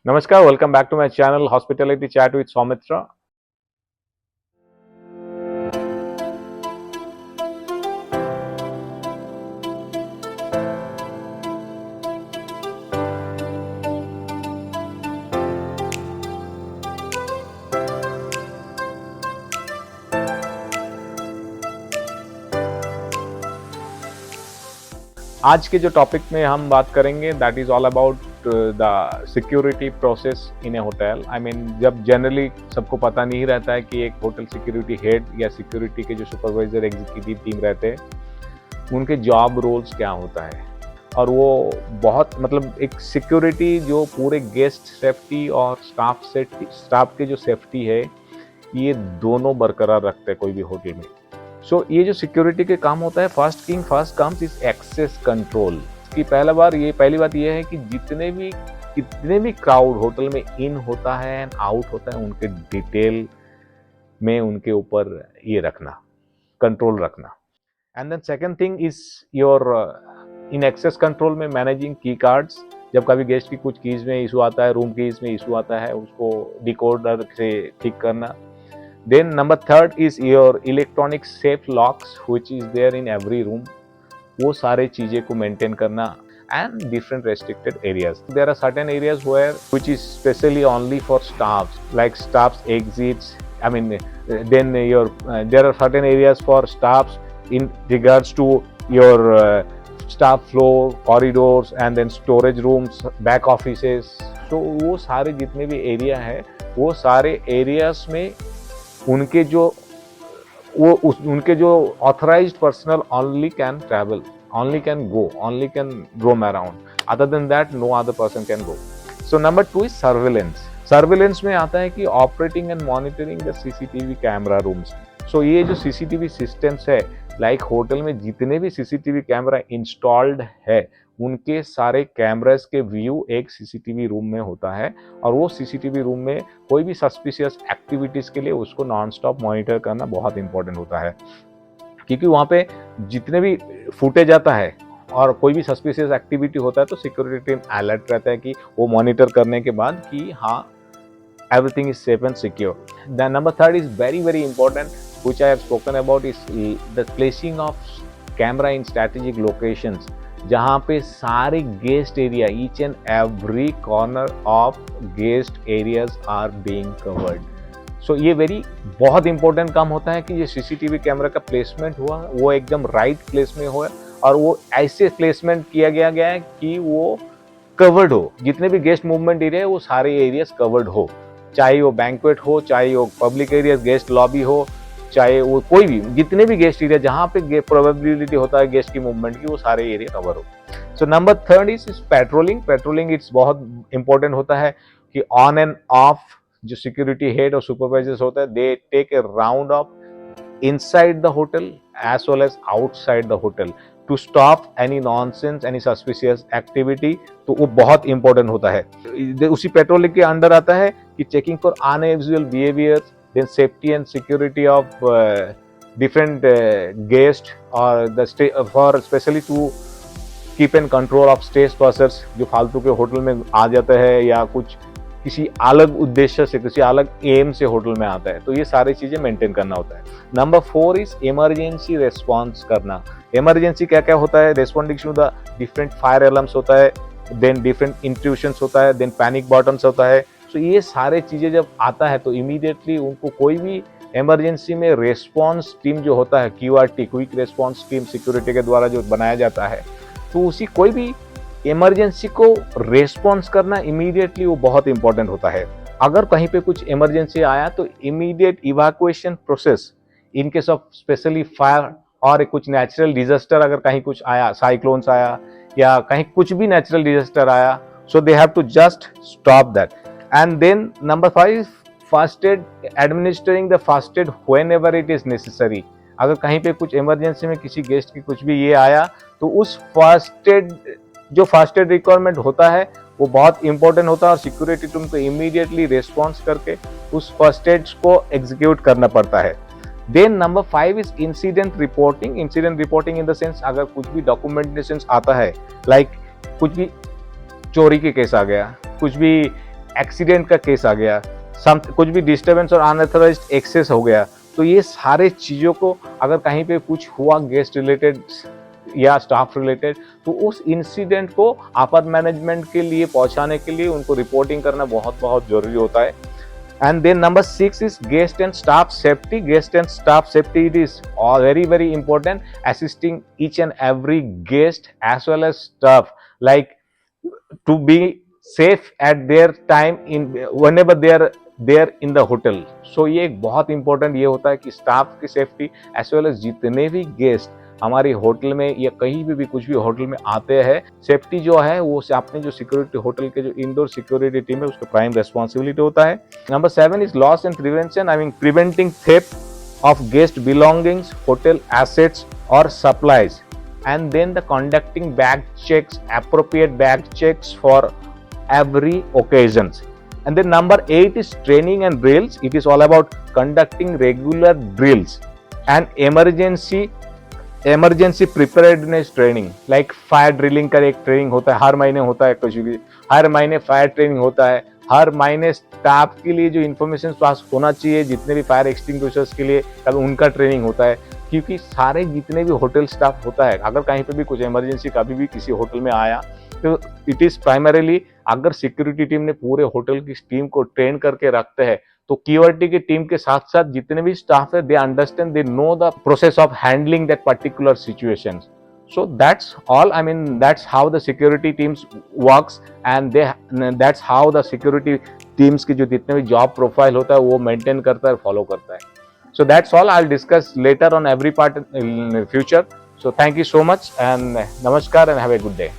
Namaskar, welcome back to my channel Hospitality Chat with Soumitra. आज के जो topic में हम बात करेंगे that is all about the security process in A hotel. I mean जब जनरली सबको पता नहीं रहता है कि एक होटल सिक्योरिटी हेड या सिक्योरिटी के जो सुपरवाइजर एग्जीक्यूटिव टीम रहते हैं उनके जॉब रोल्स क्या होता है, और वो बहुत मतलब एक सिक्योरिटी जो पूरे गेस्ट सेफ्टी और स्टाफ के जो सेफ्टी है ये दोनों बरकरार रखते हैं कोई भी होटल में। सो ये जो सिक्योरिटी के काम होता है, first thing first comes is access control की पहली बात ये है कि कितने भी क्राउड होटल में इन होता है एंड आउट होता है उनके डिटेल में उनके ऊपर ये रखना, कंट्रोल रखना। And then second thing is your in access control में मैनेजिंग की कार्ड्स। जब कभी गेस्ट की कुछ कीज में इशू आता है, रूम कीज में इशू आता है, उसको डिकोडर से ठीक करना। Then number third is your electronic safe locks which is there in every room. वो सारे चीजें को मेंटेन करना and different restricted areas. There are certain areas which is specially only for staffs, like staffs exits. I mean, then there are certain areas for staffs in regards to your staff floor, corridors, and then storage rooms, back offices. So वो सारे जितने भी area है वो सारे areas में उनके जो authorized personnel only can travel, only can go, only can roam around. Other than that no other person can go. So number 2 is surveillance. Surveillance में आता है कि operating and monitoring the CCTV camera rooms. So ये जो CCTV systems है, like hotel में जितने भी सीसीटीवी कैमरा इंस्टॉल्ड है उनके सारे कैमरास के व्यू एक सीसीटीवी रूम में होता है, और वो सीसीटीवी रूम में कोई भी सस्पिशियस एक्टिविटीज के लिए उसको नॉन स्टॉप मॉनिटर करना बहुत इंपॉर्टेंट होता है, क्योंकि वहाँ पे जितने भी फुटेज आता है और कोई भी सस्पिशियस एक्टिविटी होता है तो सिक्योरिटी टीम अलर्ट रहता है कि वो मॉनिटर करने के बाद कि हाँ everything is safe and secure. The number third is very important, which I have spoken about, is the placing of camera in strategic locations, जहाँ पे सारे guest area, each and every corner of guest areas are being covered. So ये बहुत important काम होता है कि ये सीसीटीवी कैमरा का प्लेसमेंट हुआ वो एकदम राइट प्लेस में हो, और वो ऐसे प्लेसमेंट किया गया है कि वो कवर्ड हो, जितने भी गेस्ट मूवमेंट एरिया है वो सारे एरियाज कवर्ड हो, चाहे वो बैंक्वेट हो, चाहे वो पब्लिक एरिया गेस्ट लॉबी हो, चाहे वो कोई भी जितने भी गेस्ट एरिया जहाँ पे प्रोबेबिलिटी होता है गेस्ट की मूवमेंट की वो सारे एरिया कवर हो। So number third is patrolling. Patrolling it's बहुत इंपॉर्टेंट होता है कि ऑन एंड ऑफ जो सिक्योरिटी हेड और सुपरवाइजर्स होता है they take a round of inside the hotel as well as outside the hotel to stop any nonsense, any suspicious activity. तो वो बहुत इंपॉर्टेंट होता है। उसी पेट्रोलिंग के अंडर आता है कि checking for unusual behaviour, then safety and security of different guests, or for especially to keep in control of stay persons जो फालतू के होटल में आ जाते हैं या कुछ किसी अलग उद्देश्य से, किसी अलग एम से होटल में आता है, तो ये सारी चीजें मेंटेन करना होता है। नंबर 4 इज इमरजेंसी रेस्पॉन्स करना। इमरजेंसी क्या क्या होता है, responding to the different fire alarms होता है, देन डिफरेंट इंट्रूशंस होता है, देन पैनिक बटन्स होता है। तो ये सारे चीजें जब आता है तो इमीडिएटली उनको कोई भी इमरजेंसी में रेस्पॉन्स टीम जो होता है, QRT quick response team security के द्वारा जो बनाया जाता है, तो उसी कोई भी इमरजेंसी को रेस्पॉन्स करना इमीडिएटली वो बहुत इंपॉर्टेंट होता है। अगर कहीं पे कुछ इमरजेंसी आया तो immediate evacuation process in case of specially fire और कुछ नेचुरल डिजास्टर, अगर कहीं कुछ आया, साइक्लोन्स आया या कहीं कुछ भी नेचुरल डिजास्टर आया, so they have to just stop that. And then number 5, first aid, administering the first aid whenever it is necessary. अगर कहीं पे कुछ इमरजेंसी में किसी गेस्ट की कुछ भी ये आया तो उस फर्स्ट एड रिक्वायरमेंट होता है वो बहुत इंपॉर्टेंट होता है, और सिक्योरिटी टीम को इमीडिएटली रेस्पॉन्स करके उस फर्स्ट एड को एग्जीक्यूट करना पड़ता है। Then number 5 is incident reporting. Incident reporting in the sense अगर कुछ भी डॉक्यूमेंटेशन आता है, लाइक कुछ भी चोरी के केस आ गया, कुछ भी एक्सीडेंट का केस आ गया, कुछ भी डिस्टर्बेंस और अनऑथराइज्ड एक्सेस हो गया, तो ये सारे चीज़ों को अगर कहीं पे कुछ हुआ गेस्ट रिलेटेड या स्टाफ रिलेटेड, तो उस इंसिडेंट को आपात मैनेजमेंट के लिए पहुंचाने के लिए उनको रिपोर्टिंग करना बहुत बहुत जरूरी होता है. And then number 6 is guest and staff safety. Guest and staff safety, it is all very important, assisting each and every guest as well as staff, like to be safe at their time in whenever they are there in the hotel. So ये एक बहुत important ये होता है कि staff की safety as well as जितने भी गेस्ट हमारी होटल में या कहीं भी कुछ भी होटल में आते हैं, सेफ्टी जो है वो अपने जो सिक्योरिटी होटल के जो इंडोर सिक्योरिटी टीम है उसका प्राइम रेस्पॉन्सिबिलिटी होता है. Number 7 is loss and prevention, I mean preventing theft of guest belongings, hotel assets और supplies, and then the conducting bag checks, appropriate bag checks for every occasions. And then number 8 is training and drills. It is all about conducting regular drills and emergency preparedness training, like fire drilling का एक training होता है, हर महीने होता है, कुछ भी हर महीने फायर ट्रेनिंग होता है, हर महीने स्टाफ के लिए जो इन्फॉर्मेशन पास होना चाहिए जितने भी फायर एक्सटिंग्विशर्स के लिए, कल उनका ट्रेनिंग होता है, क्योंकि सारे जितने भी होटल स्टाफ होता है, अगर कहीं पे भी कुछ इमरजेंसी कभी भी किसी होटल में आया, तो इट इज प्राइमरीली अगर सिक्योरिटी टीम ने पूरे होटल की टीम को ट्रेन करके रखते हैं, तो क्यूआरटी की टीम के साथ साथ जितने भी स्टाफ है, they understand, they know the process of handling that particular situation. So that's all. I mean, that's how the security teams works, and that's how the security teams की जो जितने भी job profile होता है वो maintain करता है, follow करता है. So that's all. I'll discuss later on every part in future. So thank you so much, and namaskar and have a good day.